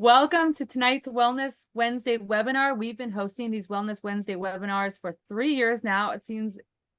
Welcome to tonight's Wellness Wednesday webinar. We've been hosting these Wellness Wednesday webinars for 3 years now. It seems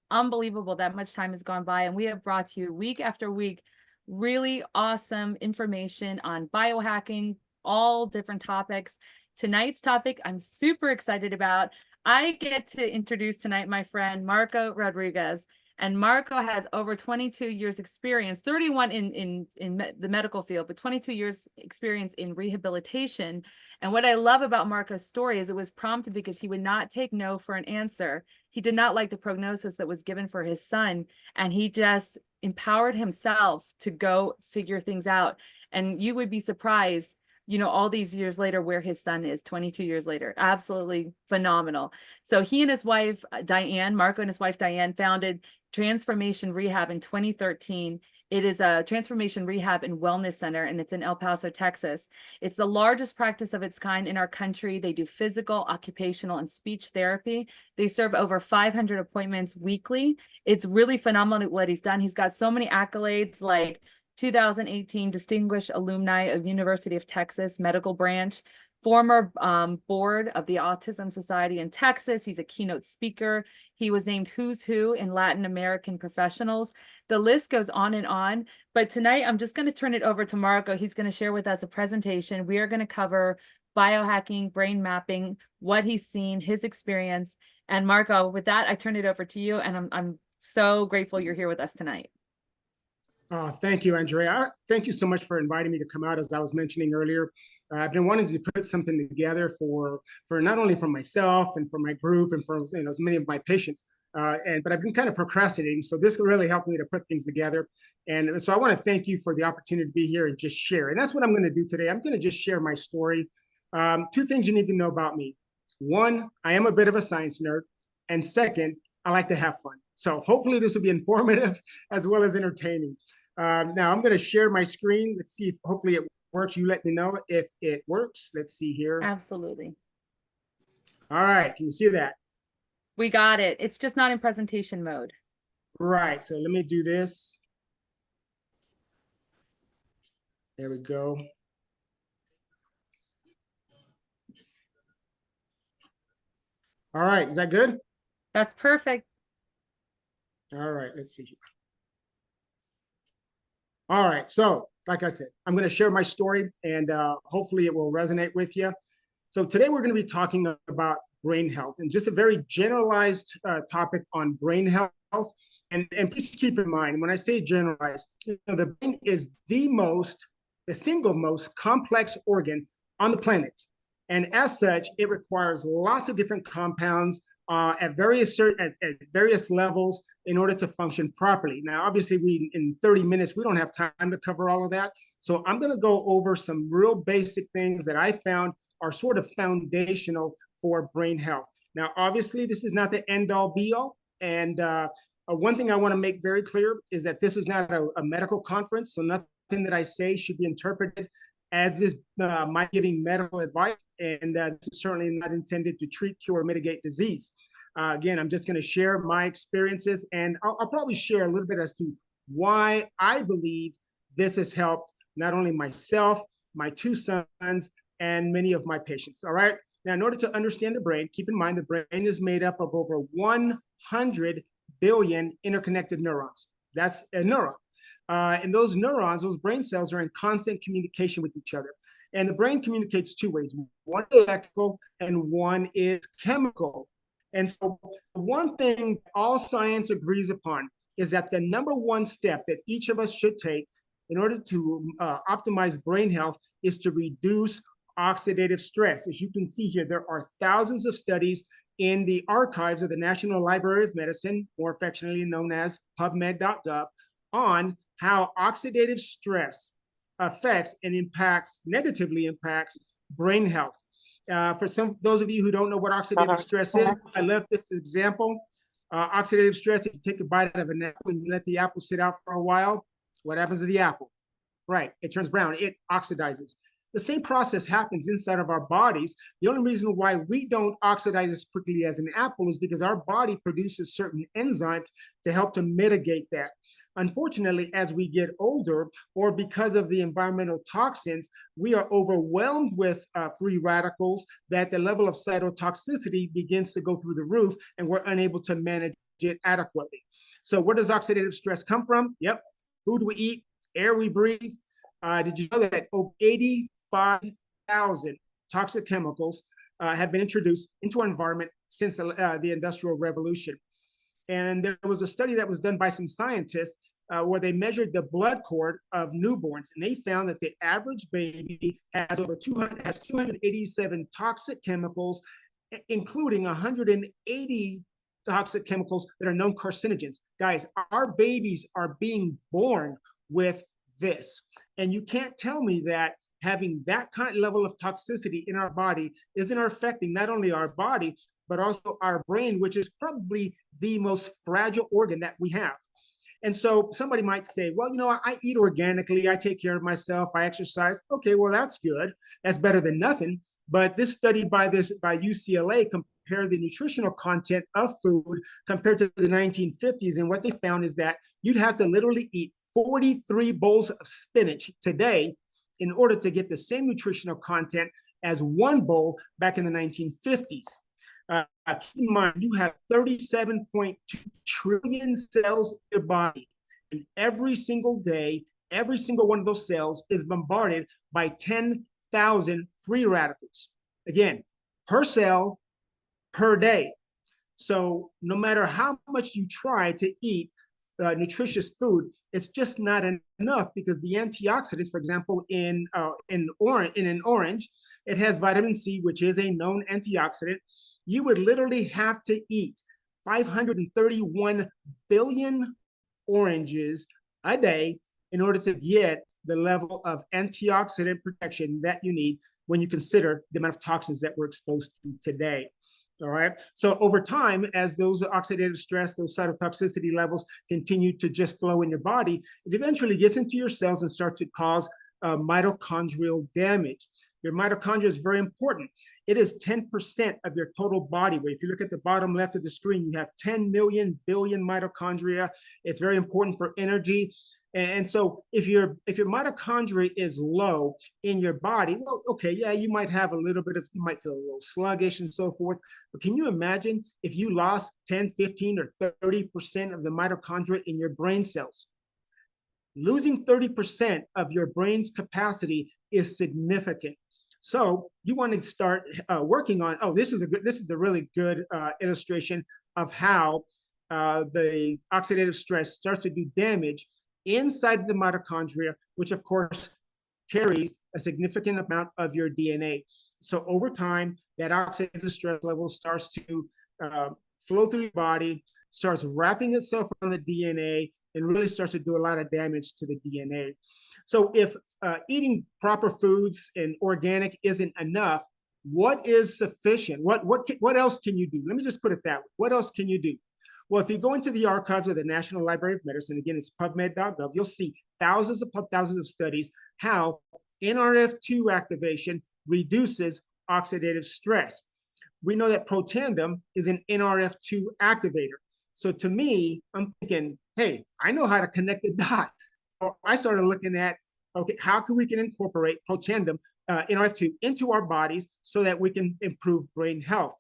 unbelievable that much time has gone by, and we have brought to you week after week really awesome information on biohacking, all different topics. Tonight's topic I'm super excited about. I get to introduce tonight my friend Marco Rodriquez. And Marco has over 22 years experience, 31 in the medical field, but 22 years experience in rehabilitation. And what I love about Marco's story is it was prompted because he would not take no for an answer. He did not like the prognosis that was given for his son, and he just empowered himself to go figure things out. And you would be surprised, you know, all these years later, where his son is 22 years later. Absolutely phenomenal. So he and his wife, Diane, Marco and his wife, Diane, founded Transformation Rehab in 2013. It is a Transformation Rehab and Wellness Center, and it's in El Paso, Texas. It's the largest practice of its kind in our country. They do physical, occupational, and speech therapy. They serve over 500 appointments weekly. It's really phenomenal what he's done. He's got so many accolades, like 2018 Distinguished Alumni of University of Texas Medical Branch, former board of the Autism Society in Texas. He's a keynote speaker. He was named Who's Who in Latin American Professionals. The list goes on, but tonight I'm just going to turn it over to Marco. He's going to share with us a presentation. We are going to cover biohacking, brain mapping, what he's seen, his experience. And Marco, with that, I turn it over to you, and I'm so grateful you're here with us tonight. Thank you, Andrea. Thank you so much for inviting me to come out. As I was mentioning earlier, I've been wanting to put something together for not only for myself and for my group and for as many of my patients, but I've been kind of procrastinating. So this really helped me to put things together. And so I want to thank you for the opportunity to be here and just share. And that's what I'm going to do today. I'm going to just share my story. Two things you need to know about me. One, I am a bit of a science nerd. And second, I like to have fun. So hopefully this will be informative as well as entertaining. Now I'm going to share my screen. Let's see if hopefully it works. You let me know if it works. Let's see here. Absolutely. All right. Can you see that? We got it. It's just not in presentation mode. Right. So let me do this. There we go. All right. Is that good? That's perfect. All right. Let's see here. All right, so like I said, I'm going to share my story, and hopefully it will resonate with you. So today we're going to be talking about brain health, and just a very generalized topic on brain health. And please keep in mind, when I say generalized, the brain is the single most complex organ on the planet. And as such, it requires lots of different compounds at various levels in order to function properly. Now, obviously, in 30 minutes, we don't have time to cover all of that. So I'm going to go over some real basic things that I found are sort of foundational for brain health. Now, obviously, this is not the end-all be-all. And one thing I want to make very clear is that this is not a medical conference, so nothing that I say should be interpreted as is my giving medical advice, and this is certainly not intended to treat, cure, or mitigate disease. Again, I'm just going to share my experiences, and I'll probably share a little bit as to why I believe this has helped not only myself, my two sons, and many of my patients. All right. Now, in order to understand the brain, keep in mind the brain is made up of over 100 billion interconnected neurons. That's a neuron. And those neurons, those brain cells, are in constant communication with each other. And the brain communicates two ways. One is electrical and one is chemical. And so one thing all science agrees upon is that the number one step that each of us should take in order to optimize brain health is to reduce oxidative stress. As you can see here, there are thousands of studies in the archives of the National Library of Medicine, more affectionately known as PubMed.gov, on how oxidative stress affects and negatively impacts brain health. For those of you who don't know what oxidative stress is, I left this example. Oxidative stress, if you take a bite out of an apple and you let the apple sit out for a while, what happens to the apple? Right, it turns brown, it oxidizes. The same process happens inside of our bodies. The only reason why we don't oxidize as quickly as an apple is because our body produces certain enzymes to help to mitigate that. Unfortunately, as we get older, or because of the environmental toxins, we are overwhelmed with free radicals that the level of cytotoxicity begins to go through the roof, and we're unable to manage it adequately. So where does oxidative stress come from? Yep, food we eat, air we breathe. Did you know that over 85,000 toxic chemicals have been introduced into our environment since the Industrial Revolution? And there was a study that was done by some scientists where they measured the blood cord of newborns, and they found that the average baby has 287 toxic chemicals, including 180 toxic chemicals that are known carcinogens. Guys, our babies are being born with this, and you can't tell me that having that kind of level of toxicity in our body isn't affecting not only our body, but also our brain, which is probably the most fragile organ that we have. And so somebody might say, well, you know, I eat organically, I take care of myself, I exercise. Okay, well, that's good. That's better than nothing. But this study by UCLA compared the nutritional content of food compared to the 1950s. And what they found is that you'd have to literally eat 43 bowls of spinach today in order to get the same nutritional content as one bowl back in the 1950s. Keep in mind, you have 37.2 trillion cells in your body, and every single day, every single one of those cells is bombarded by 10,000 free radicals. Again, per cell, per day. So no matter how much you try to eat nutritious food, it's just not enough, because the antioxidants, for example, in an orange, it has vitamin C, which is a known antioxidant. You would literally have to eat 531 billion oranges a day in order to get the level of antioxidant protection that you need when you consider the amount of toxins that we're exposed to today. All right. So over time, as those oxidative stress, those cytotoxicity levels continue to just flow in your body, it eventually gets into your cells and starts to cause mitochondrial damage. Your mitochondria is very important. It is 10% of your total body weight. If you look at the bottom left of the screen, you have 10 million billion mitochondria. It's very important for energy. And so if your mitochondria is low in your body, well, okay, yeah, you might have a little bit of, you might feel a little sluggish and so forth. But can you imagine if you lost 10, 15, or 30% of the mitochondria in your brain cells? Losing 30% of your brain's capacity is significant. So you want to start working on, this is a really good illustration of how the oxidative stress starts to do damage inside the mitochondria, which of course carries a significant amount of your DNA. So over time, that oxidative stress level starts to flow through your body, starts wrapping itself on the DNA, and really starts to do a lot of damage to the DNA. So if eating proper foods and organic isn't enough, what is sufficient? What else can you do? Let me just put it that way. What else can you do? Well, if you go into the archives of the National Library of Medicine, again, it's pubmed.gov, you'll see thousands of studies how Nrf2 activation reduces oxidative stress. We know that Protandim is an Nrf2 activator. So to me, I'm thinking, hey, I know how to connect the dots. So I started looking at, okay, how can we incorporate Protandim, Nrf2, into our bodies so that we can improve brain health.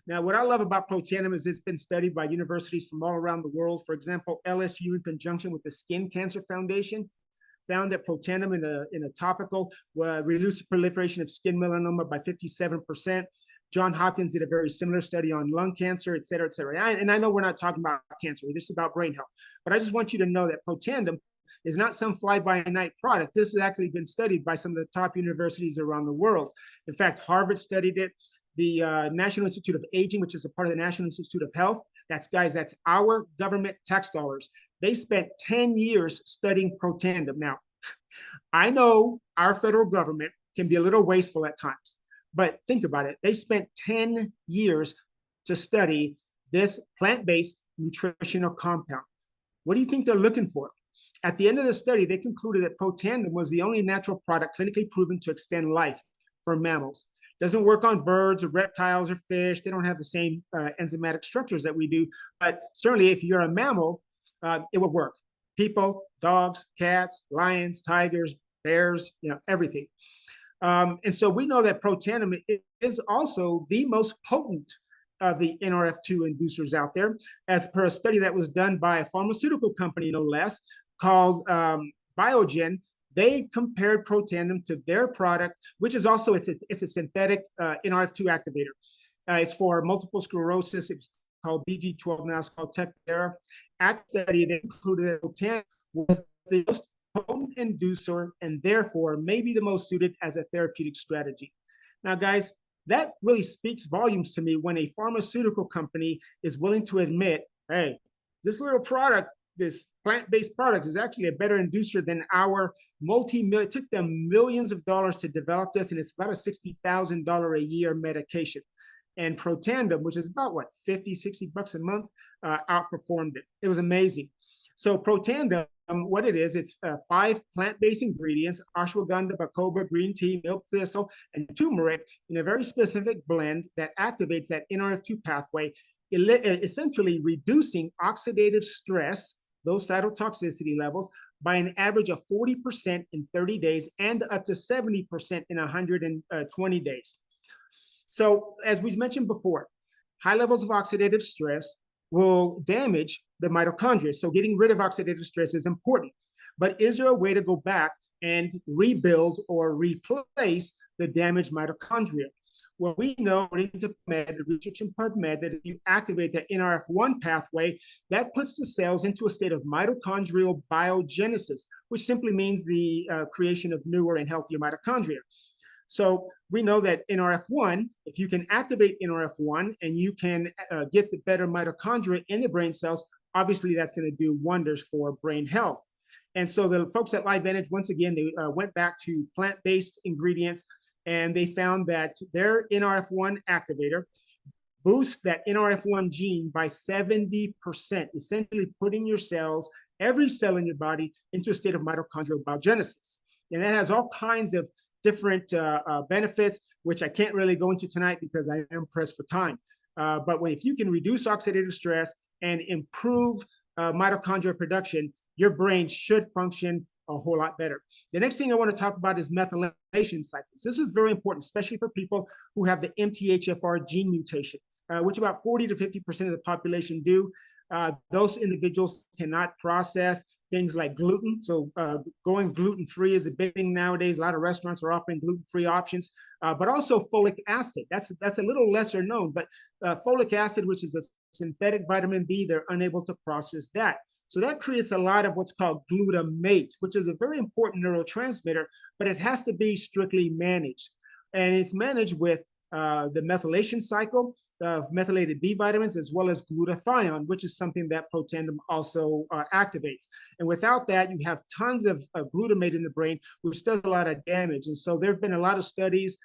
Now, what I love about Protandim is it's been studied by universities from all around the world. For example, LSU, in conjunction with the Skin Cancer Foundation, found that Protandim in a topical reduced the proliferation of skin melanoma by 57%. John Hopkins did a very similar study on lung cancer, et cetera, et cetera. And I know we're not talking about cancer, this is about brain health. But I just want you to know that Protandim is not some fly-by-night product. This has actually been studied by some of the top universities around the world. In fact, Harvard studied it. The National Institute of Aging, which is a part of the National Institute of Health, that's our government tax dollars. They spent 10 years studying Protandim. Now, I know our federal government can be a little wasteful at times, but think about it. They spent 10 years to study this plant-based nutritional compound. What do you think they're looking for? At the end of the study, they concluded that Protandim was the only natural product clinically proven to extend life for mammals. Doesn't work on birds or reptiles or fish. They don't have the same enzymatic structures that we do. But certainly, if you're a mammal, it would work. People, dogs, cats, lions, tigers, bears, everything. And so we know that Protandim is also the most potent of the Nrf2 inducers out there, as per a study that was done by a pharmaceutical company, no less, called Biogen. They compared Protandim to their product, which is also it's a synthetic Nrf2 activator. It's for multiple sclerosis. It's called BG12, now it's called Tecfidera. At the study, they concluded that Protandim was the most potent inducer and therefore maybe the most suited as a therapeutic strategy. Now, guys, that really speaks volumes to me when a pharmaceutical company is willing to admit, hey, this little product, this plant-based product is actually a better inducer than our multi-million. It took them millions of dollars to develop this, and it's about a $60,000 a year medication. And Protandim, which is about what, 50, 60 bucks a month, outperformed it. It was amazing. So Protandim, what it is, it's 5 plant-based ingredients: ashwagandha, bacopa, green tea, milk thistle, and turmeric in a very specific blend that activates that Nrf2 pathway, essentially reducing oxidative stress, those cytotoxicity levels, by an average of 40% in 30 days and up to 70% in 120 days. So as we mentioned before, high levels of oxidative stress will damage the mitochondria. So getting rid of oxidative stress is important. But is there a way to go back and rebuild or replace the damaged mitochondria? Well, we know according to PubMed, the research in PubMed, that if you activate the Nrf1 pathway, that puts the cells into a state of mitochondrial biogenesis, which simply means the creation of newer and healthier mitochondria. So we know that Nrf1, if you can activate Nrf1 and you can get the better mitochondria in the brain cells, obviously that's going to do wonders for brain health. And so the folks at LiveVantage, once again, they went back to plant-based ingredients, and they found that their Nrf1 activator boosts that Nrf1 gene by 70%, essentially putting your cells, every cell in your body, into a state of mitochondrial biogenesis. And that has all kinds of different benefits, which I can't really go into tonight because I am pressed for time. But if you can reduce oxidative stress and improve mitochondrial production, your brain should function a whole lot better. The next thing I want to talk about is methylation cycles. This is very important, especially for people who have the MTHFR gene mutation, which about 40 to 50% of the population do. Those individuals cannot process things like gluten. So going gluten-free is a big thing nowadays. A lot of restaurants are offering gluten-free options, but also folic acid. That's a little lesser known, but folic acid, which is a synthetic vitamin B, they're unable to process that. So that creates a lot of what's called glutamate, which is a very important neurotransmitter, but it has to be strictly managed. And it's managed with the methylation cycle of methylated B vitamins, as well as glutathione, which is something that Protandim also activates. And without that, you have tons of glutamate in the brain, which does a lot of damage. And so there have been a lot of studies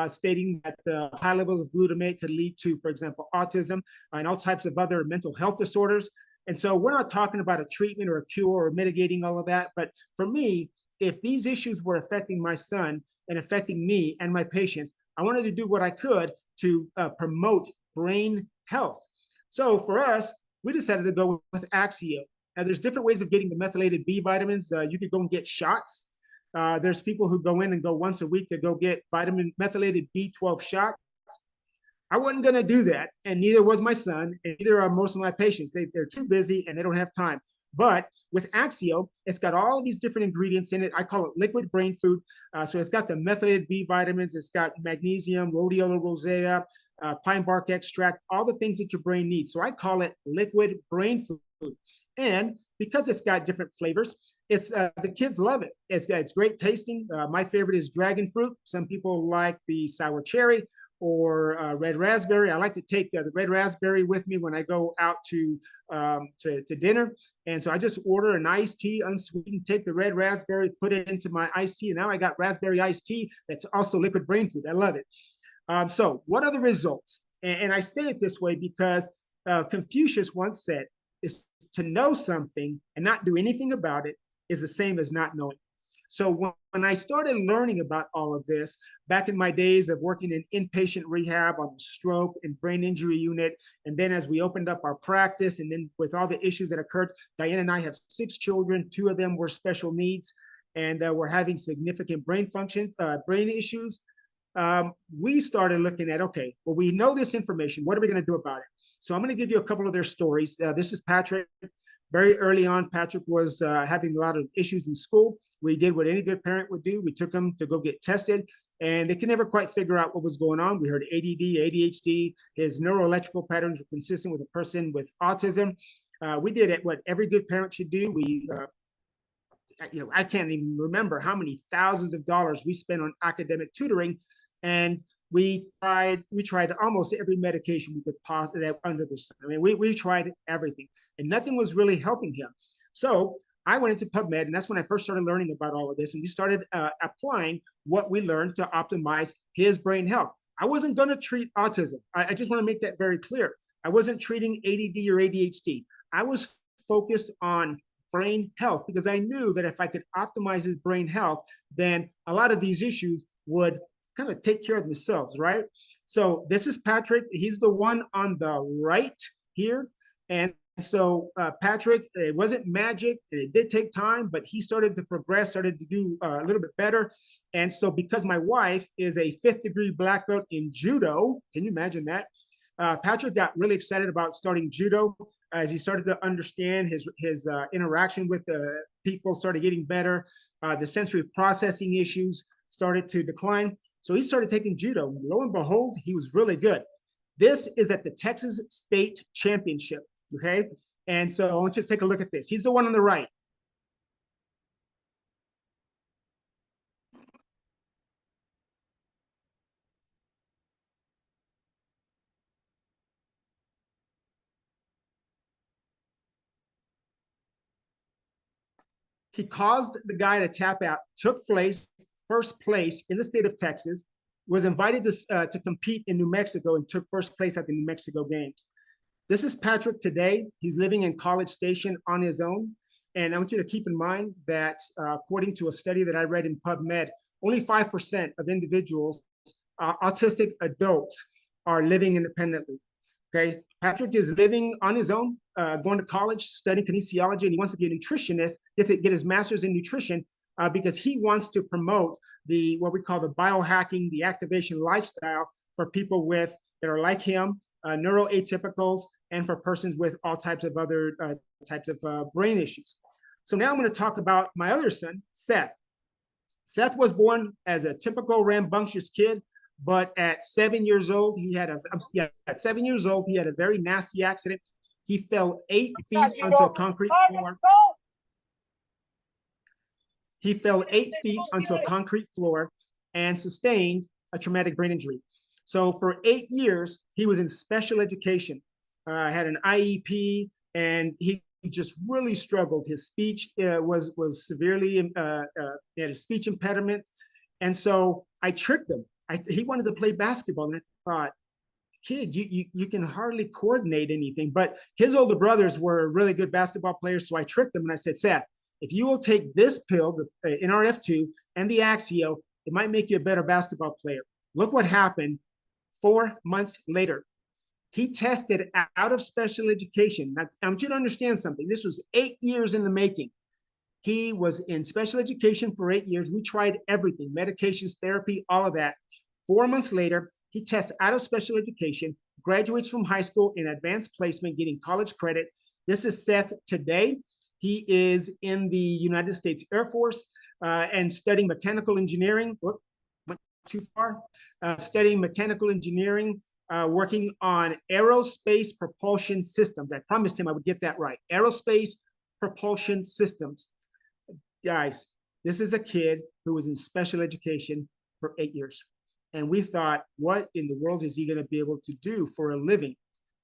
stating that high levels of glutamate could lead to, for example, autism and all types of other mental health disorders. And so we're not talking about a treatment or a cure or mitigating all of that. But for me, if these issues were affecting my son and affecting me and my patients, I wanted to do what I could to promote brain health. So for us, we decided to go with Axio. Now, there's different ways of getting the methylated B vitamins. You could go and get shots. There's people who go in and go once a week to go get methylated B12 shots. I wasn't going to do that, and neither was my son, and neither are most of my patients. They're too busy, and they don't have time. But with Axio, it's got all of these different ingredients in it. I call it liquid brain food. So it's got the methylated B vitamins. It's got magnesium, rhodiola rosea, pine bark extract, all the things that your brain needs. So I call it liquid brain food. And because it's got different flavors, it's the kids love it. It's great tasting. My favorite is dragon fruit. Some people like the sour cherry or red raspberry. I like to take the red raspberry with me when I go out to dinner. And so I just order an iced tea, unsweetened, take the red raspberry, put it into my iced tea. And now I got raspberry iced tea that's also liquid brain food. I love it. So what are the results? And I say it this way because Confucius once said, is to know something and not do anything about it is the same as not knowing. So when I started learning about all of this, back in my days of working in inpatient rehab on the stroke and brain injury unit, and then as we opened up our practice, and then with all the issues that occurred, Diane and I have 6 children. 2 of them were special needs, and we're having significant brain functions, brain issues. We started looking at, okay, well, we know this information. What are we going to do about it? So I'm going to give you a couple of their stories. This is Patrick. Very early on, Patrick was having a lot of issues in school. We did what any good parent would do. We took him to go get tested, and they could never quite figure out what was going on. We heard ADD, ADHD. His neuroelectrical patterns were consistent with a person with autism. We did it, what every good parent should do. We, I can't even remember how many thousands of dollars we spent on academic tutoring, and we tried almost every medication we could possibly under the sun. I mean, we tried everything, and nothing was really helping him. So I went into PubMed, and that's when I first started learning about all of this. And we started applying what we learned to optimize his brain health. I wasn't going to treat autism. I just want to make that very clear. I wasn't treating ADD or ADHD. I was focused on brain health because I knew that if I could optimize his brain health, then a lot of these issues would kind of take care of themselves, right? So this is Patrick. He's the one on the right here. And so Patrick, it wasn't magic. It did take time, but he started to progress, started to do a little bit better. And so because my wife is a 5th degree black belt in judo, can you imagine that? Patrick got really excited about starting judo as he started to understand his interaction with people started getting better. The sensory processing issues started to decline. So he started taking judo. Lo and behold, he was really good. This is at the Texas State Championship, okay? And so I want you to take a look at this. He's the one on the right. He caused the guy to tap out, took first place in the state of Texas, was invited to compete in New Mexico and took first place at the New Mexico Games. This is Patrick today. He's living in College Station on his own. And I want you to keep in mind that according to a study that I read in PubMed, only 5% of individuals, autistic adults, are living independently. Okay, Patrick is living on his own, going to college, studying kinesiology, and he wants to be a nutritionist, get his master's in nutrition because he wants to promote what we call the biohacking, the activation lifestyle for people that are like him, neuroatypicals, and for persons with all types of other types of brain issues. So now I'm going to talk about my other son, Seth. Seth was born as a typical rambunctious kid. But at 7 years old, he had a very nasty accident. He fell 8 feet onto a concrete floor. He fell 8 feet onto a concrete floor and sustained a traumatic brain injury. So for 8 years, he was in special education, had an IEP, and he just really struggled. His speech was severely, he had a speech impediment. And so I tricked him. He wanted to play basketball, and I thought, kid, you can hardly coordinate anything. But his older brothers were really good basketball players, so I tricked them, and I said, Seth, if you will take this pill, the Nrf2, and the Axio, it might make you a better basketball player. Look what happened 4 months later. He tested out of special education. Now, I want you to understand something. This was 8 years in the making. He was in special education for 8 years. We tried everything, medications, therapy, all of that. 4 months later, he tests out of special education, graduates from high school in advanced placement, getting college credit. This is Seth today. He is in the United States Air Force and studying mechanical engineering. Whoop, went too far. Studying mechanical engineering, working on aerospace propulsion systems. I promised him I would get that right. Aerospace propulsion systems. Guys, this is a kid who was in special education for 8 years. And we thought, what in the world is he going to be able to do for a living?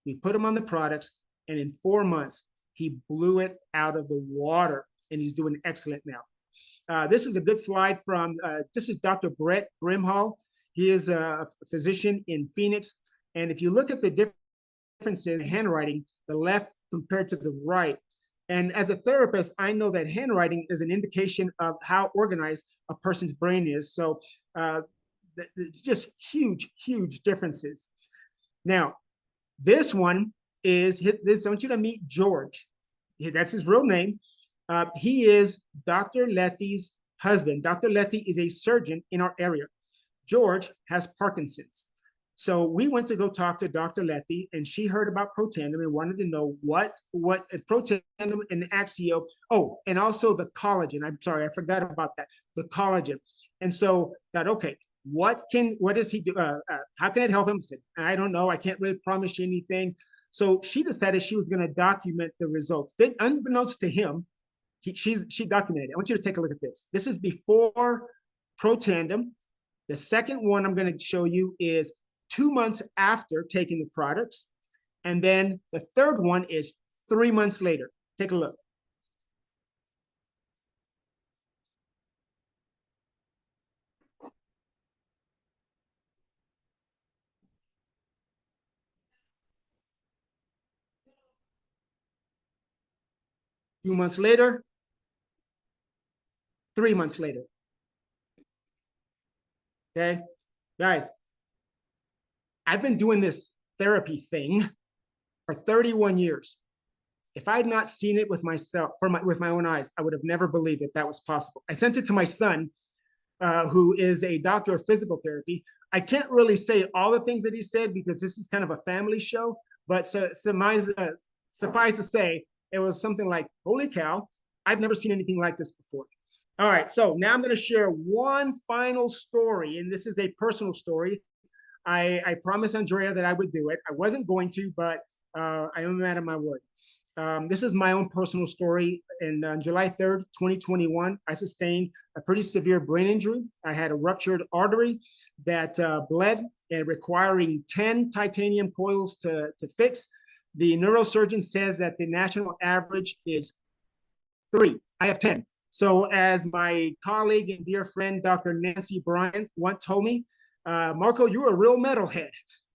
We put him on the products, and in 4 months, he blew it out of the water, and he's doing excellent now. This is a good slide from, this is Dr. Brett Grimhall. He is a physician in Phoenix. And if you look at the differences in handwriting, the left compared to the right, And as a therapist, I know that handwriting is an indication of how organized a person's brain is. So just huge, huge differences. Now, this one is this. I want you to meet George. That's his real name. He is Dr. Letty's husband. Dr. Letty is a surgeon in our area. George has Parkinson's. So we went to go talk to Dr. Letty, and she heard about Protandim and wanted to know what Protandim and Axio. Oh, and also the collagen. I'm sorry, I forgot about that. The collagen. And so that, okay, what does he do? How can it help him? I said, I don't know. I can't really promise you anything. So she decided she was going to document the results. Then, unbeknownst to him, she documented it. I want you to take a look at this. This is before Protandim. The second one I'm going to show you is 2 months after taking the products. And then the third one is 3 months later. Take a look. Few months later, 3 months later. Okay, guys, I've been doing this therapy thing for 31 years. If I had not seen it with myself, with my own eyes, I would have never believed that that was possible. I sent it to my son, who is a doctor of physical therapy. I can't really say all the things that he said because this is kind of a family show, but suffice to say, it was something like, holy cow, I've never seen anything like this before. All right, so now I'm going to share one final story, and this is a personal story. I promised Andrea that I would do it. I wasn't going to, but I am a man of my word. This is my own personal story. And on July 3rd, 2021, I sustained a pretty severe brain injury. I had a ruptured artery that bled and requiring 10 titanium coils to fix. The neurosurgeon says that the national average is 3. I have 10. So as my colleague and dear friend, Dr. Nancy Bryant, once told me, Marco, you're a real metalhead.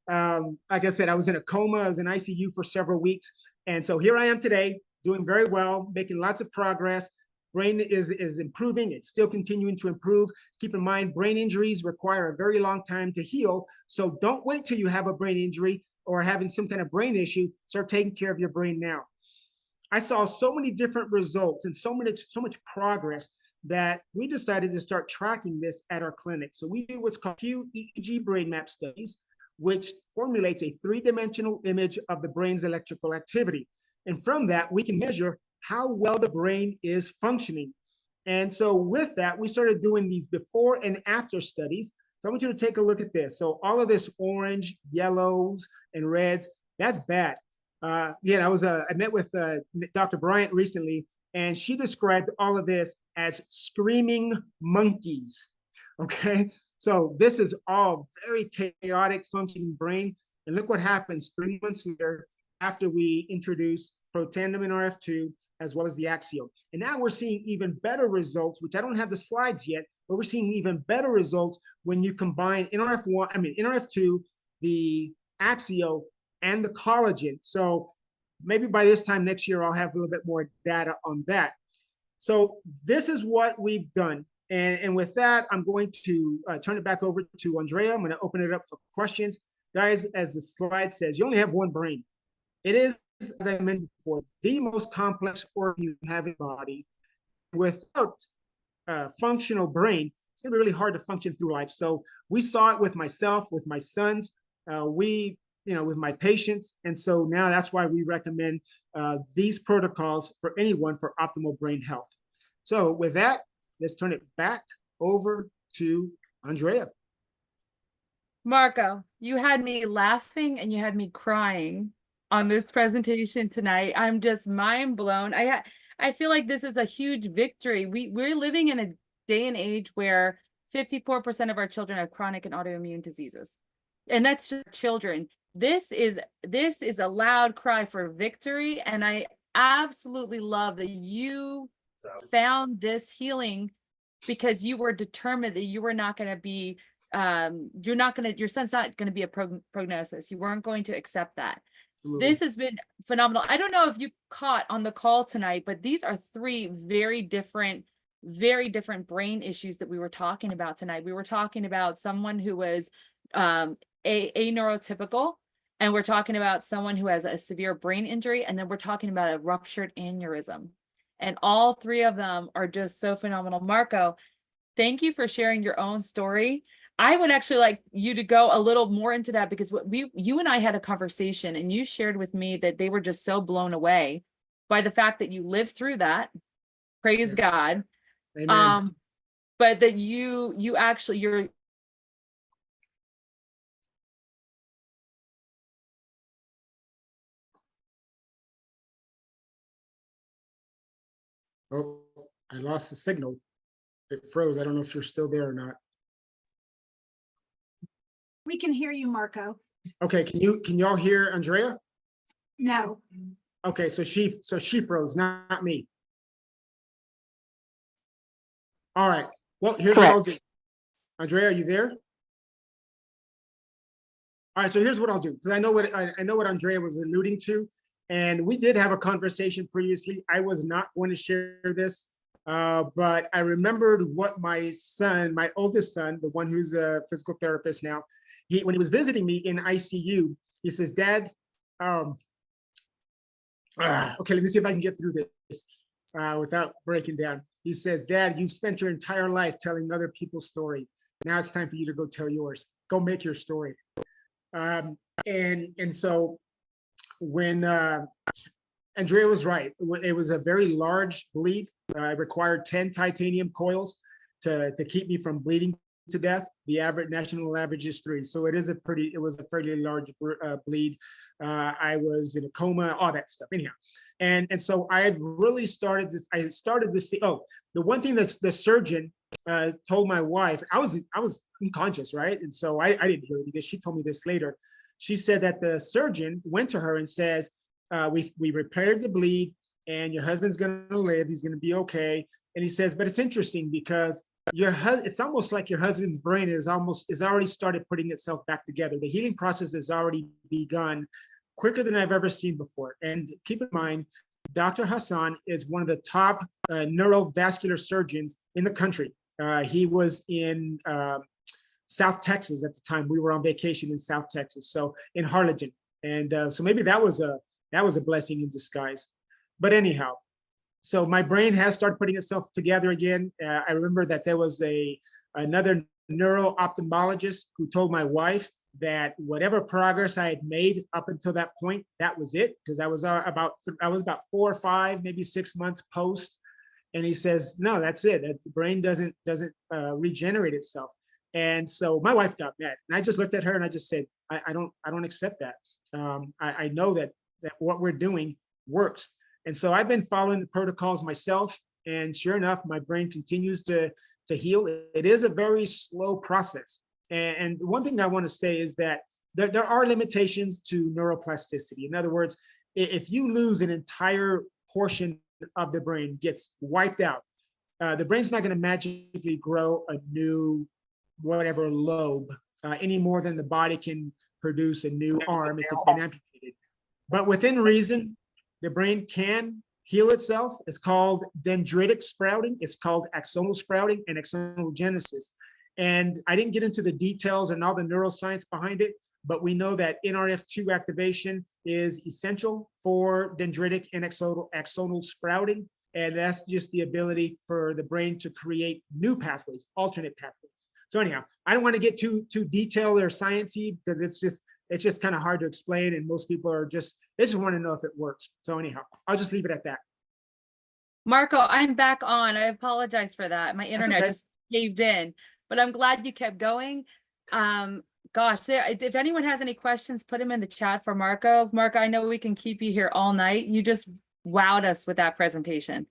Like I said, I was in a coma. I was in ICU for several weeks. And so here I am today, doing very well, making lots of progress. Brain is improving. It's still continuing to improve. Keep in mind, brain injuries require a very long time to heal. So don't wait till you have a brain injury or having some kind of brain issue. Start taking care of your brain now. I saw so many different results and so much progress that we decided to start tracking this at our clinic. So we do what's called QEEG brain map studies, which formulates a 3-dimensional image of the brain's electrical activity. And from that, we can measure how well the brain is functioning. And so with that, we started doing these before and after studies. So I want you to take a look at this. So all of this orange, yellows, and reds, that's bad. I met with Dr. Bryant recently, and she described all of this as screaming monkeys. Okay, so this is all very chaotic functioning brain. And look what happens 3 months later after we introduce Protandim Nrf2 as well as the Axio. And now we're seeing even better results, which I don't have the slides yet, but we're seeing even better results when you combine Nrf2, the Axio, and the collagen. So maybe by this time next year, I'll have a little bit more data on that. So this is what we've done. And with that, I'm going to turn it back over to Andrea. I'm going to open it up for questions. Guys, as the slide says, you only have one brain. It is, as I mentioned before, the most complex organ you have in your body. Without a functional brain, it's going to be really hard to function through life. So we saw it with myself, with my sons, with my patients. And so now that's why we recommend these protocols for anyone for optimal brain health. So with that, let's turn it back over to Andrea. Marco, you had me laughing and you had me crying on this presentation tonight. I'm just mind blown. I feel like this is a huge victory. We're living in a day and age where 54% of our children have chronic and autoimmune diseases. And that's just children. This is a loud cry for victory. And I absolutely love that you found this healing because you were determined that you were not going to be, your son's not going to be a prognosis. You weren't going to accept that. this has been phenomenal. I don't know if you caught on the call tonight, but these are three very different brain issues that we were talking about tonight. We were talking about someone who was a neurotypical, and we're talking about someone who has a severe brain injury, and then we're talking about a ruptured aneurysm. And all three of them are just so phenomenal. Marco, thank you for sharing your own story. I would actually like you to go a little more into that, because you and I had a conversation, and you shared with me that they were just so blown away by the fact that you lived through that. Praise God. Amen. But that you actually, you're. Oh, I lost the signal. It froze. I don't know if you're still there or not. We can hear you, Marco. Okay, can y'all hear Andrea? No. Okay, so she froze, not me. All right. Well, here's what I'll do. Andrea, are you there? All right, so here's what I'll do, because I know what Andrea was alluding to, and we did have a conversation previously. I was not going to share this, but I remembered what my son, my oldest son, the one who's a physical therapist now, when he was visiting me in ICU, he says, "Dad, okay, let me see if I can get through this without breaking down." He says, "Dad, you've spent your entire life telling other people's story. Now it's time for you to go tell yours. Go make your story." And so when Andrea was right, it was a very large bleed. I required 10 titanium coils to keep me from bleeding to death. The national average is 3. So it was a fairly large bleed. I was in a coma, all that stuff. Anyhow, and so I've really started to see. Oh, the one thing that the surgeon told my wife, I was unconscious, right? And so I didn't hear it, because she told me this later. She said that the surgeon went to her and says, we repaired the bleed, and your husband's going to live. He's going to be okay. And he says, but it's interesting, because it's almost like your husband's brain is already started putting itself back together. The healing process has already begun quicker than I've ever seen before. And keep in mind, Dr. Hassan is one of the top neurovascular surgeons in the country. He was in South Texas at the time. We were on vacation in South Texas, so in Harlingen. And so maybe that was a blessing in disguise. But anyhow, so my brain has started putting itself together again. I remember that there was another neuro-ophthalmologist who told my wife that whatever progress I had made up until that point, that was it, because I was about 4 or 5, maybe 6 months post. And he says, no, that's it. The brain doesn't regenerate itself. And so my wife got mad, and I just looked at her and I just said, I don't accept that. I know that what we're doing works. And so I've been following the protocols myself, and sure enough, my brain continues to heal. It is a very slow process. And one thing I want to say is that there are limitations to neuroplasticity. In other words, if you lose an entire portion of the brain, gets wiped out, the brain's not going to magically grow a new whatever lobe any more than the body can produce a new arm if it's been amputated. But within reason, the brain can heal itself. It's called dendritic sprouting. It's called axonal sprouting and axonogenesis. And I didn't get into the details and all the neuroscience behind it, but we know that Nrf2 activation is essential for dendritic and axonal sprouting. And that's just the ability for the brain to create new pathways, alternate pathways. So anyhow, I don't want to get too detailed or sciencey, because it's just kind of hard to explain, and most people they just want to know if it works. So anyhow, I'll just leave it at that. Marco, I'm back on. I apologize for that. My internet just caved in, but I'm glad you kept going. Gosh, if anyone has any questions, put them in the chat for Marco. Marco, I know we can keep you here all night. You just wowed us with that presentation.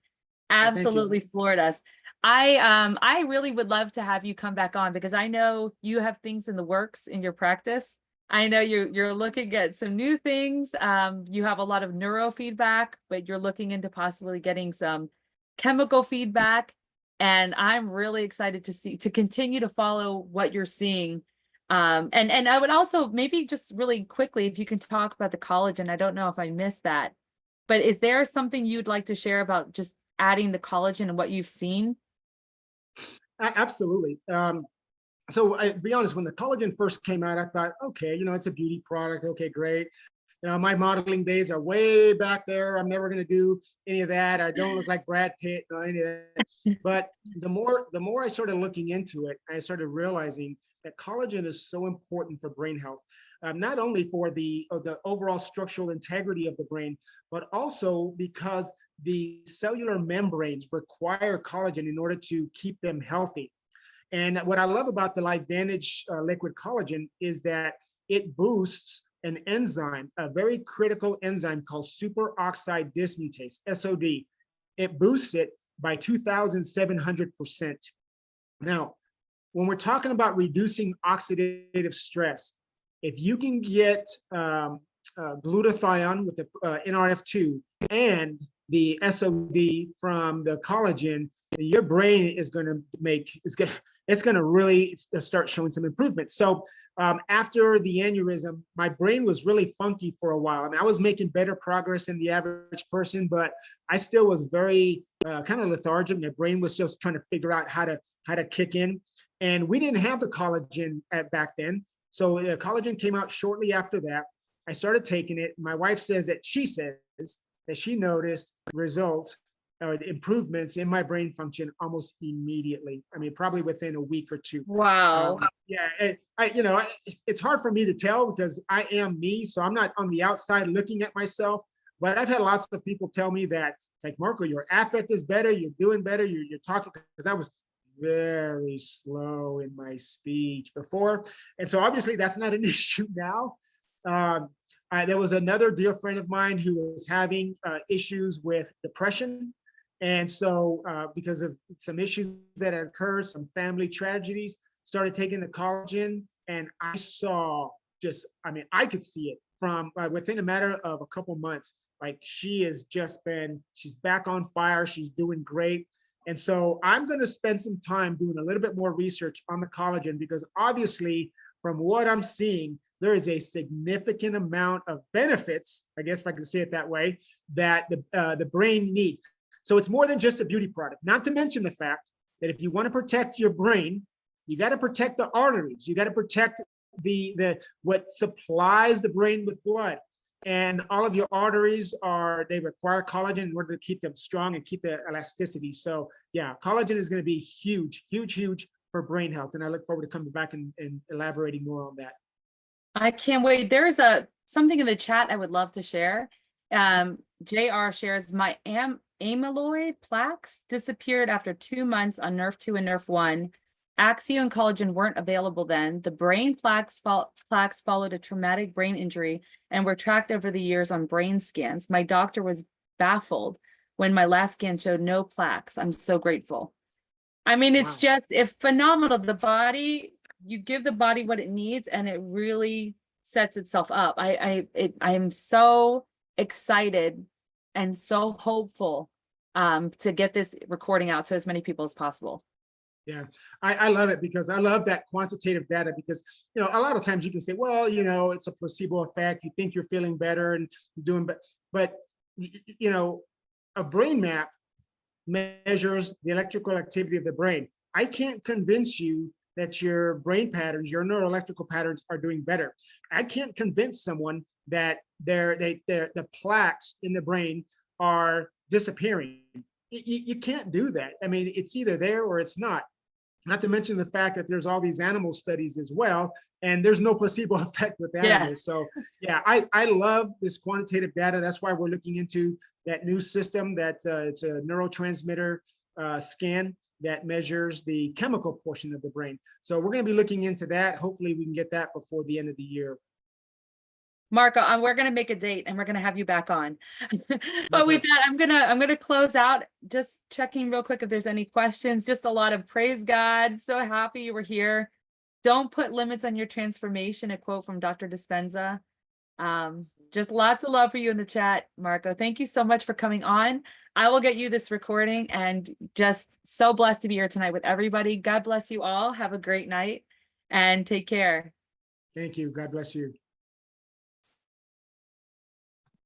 Absolutely floored us. I really would love to have you come back on, because I know you have things in the works in your practice. I know you're looking at some new things. You have a lot of neurofeedback, but you're looking into possibly getting some chemical feedback. And I'm really excited to continue to follow what you're seeing And I would also maybe just really quickly, if you can talk about the collagen, I don't know if I missed that, but is there something you'd like to share about just adding the collagen and what you've seen? Absolutely. So to be honest, when the collagen first came out, I thought, okay, it's a beauty product. Okay, great. My modeling days are way back there. I'm never going to do any of that. I don't look like Brad Pitt or any of that. But the more I started looking into it, I started realizing that collagen is so important for brain health, not only for the overall structural integrity of the brain, but also because the cellular membranes require collagen in order to keep them healthy. And what I love about the LifeVantage liquid collagen is that it boosts an enzyme, a very critical enzyme called superoxide dismutase, SOD. It boosts it by 2,700%. Now, when we're talking about reducing oxidative stress, if you can get glutathione with the Nrf2 and the SOD from the collagen, your brain is going to really start showing some improvement. So after the aneurysm, my brain was really funky for a while. I mean, I was making better progress than the average person, but I still was very kind of lethargic. My brain was just trying to figure out how to kick in. And we didn't have the collagen back then. So the collagen came out shortly after that. I started taking it. My wife says that she noticed results or improvements in my brain function almost immediately. I mean, probably within a week or two. Wow. Yeah, it's hard for me to tell because I am me, so I'm not on the outside looking at myself. But I've had lots of people tell me that, it's like, Marco, your affect is better, you're doing better, you're talking, because I was very slow in my speech before, and so obviously that's not an issue now. There was another dear friend of mine who was having issues with depression. And so because of some issues that had occurred, some family tragedies, started taking the collagen. And I saw I could see it from within a matter of a couple months. Like she's back on fire. She's doing great. And so I'm going to spend some time doing a little bit more research on the collagen, because obviously from what I'm seeing, there is a significant amount of benefits, I guess if I can say it that way, that the brain needs. So it's more than just a beauty product, not to mention the fact that if you want to protect your brain, you got to protect the arteries. You got to protect what supplies the brain with blood. And all of your arteries they require collagen in order to keep them strong and keep the elasticity. So yeah, collagen is going to be huge, huge, huge for brain health. And I look forward to coming back and elaborating more on that. I can't wait. There's something in the chat I would love to share. JR shares, my amyloid plaques disappeared after 2 months on Nrf2 and Nrf1. Axio and collagen weren't available then. The brain plaques followed a traumatic brain injury and were tracked over the years on brain scans. My doctor was baffled when my last scan showed no plaques. I'm so grateful. I mean, it's just phenomenal. The body, you give the body what it needs and it really sets itself up. I am so excited and so hopeful to get this recording out to as many people as possible. Yeah, I love it because I love that quantitative data, because, a lot of times you can say, well, it's a placebo effect. You think you're feeling better and doing, but a brain map measures the electrical activity of the brain. I can't convince you that your brain patterns, your neuroelectrical patterns are doing better. I can't convince someone that the plaques in the brain are disappearing. You can't do that. I mean, it's either there or it's not. Not to mention the fact that there's all these animal studies as well, and there's no placebo effect with animals. Yes. So yeah, I love this quantitative data. That's why we're looking into that new system that it's a neurotransmitter scan that measures the chemical portion of the brain. So we're going to be looking into that. Hopefully we can get that before the end of the year. Marco, we're going to make a date and we're going to have you back on. But with that, I'm going to close out, just checking real quick if there's any questions. Just a lot of praise God. So happy you were here. Don't put limits on your transformation, a quote from Dr. Dispenza. Just lots of love for you in the chat, Marco. Thank you so much for coming on. I will get you this recording, and just so blessed to be here tonight with everybody. God bless you all. Have a great night and take care. Thank you. God bless you.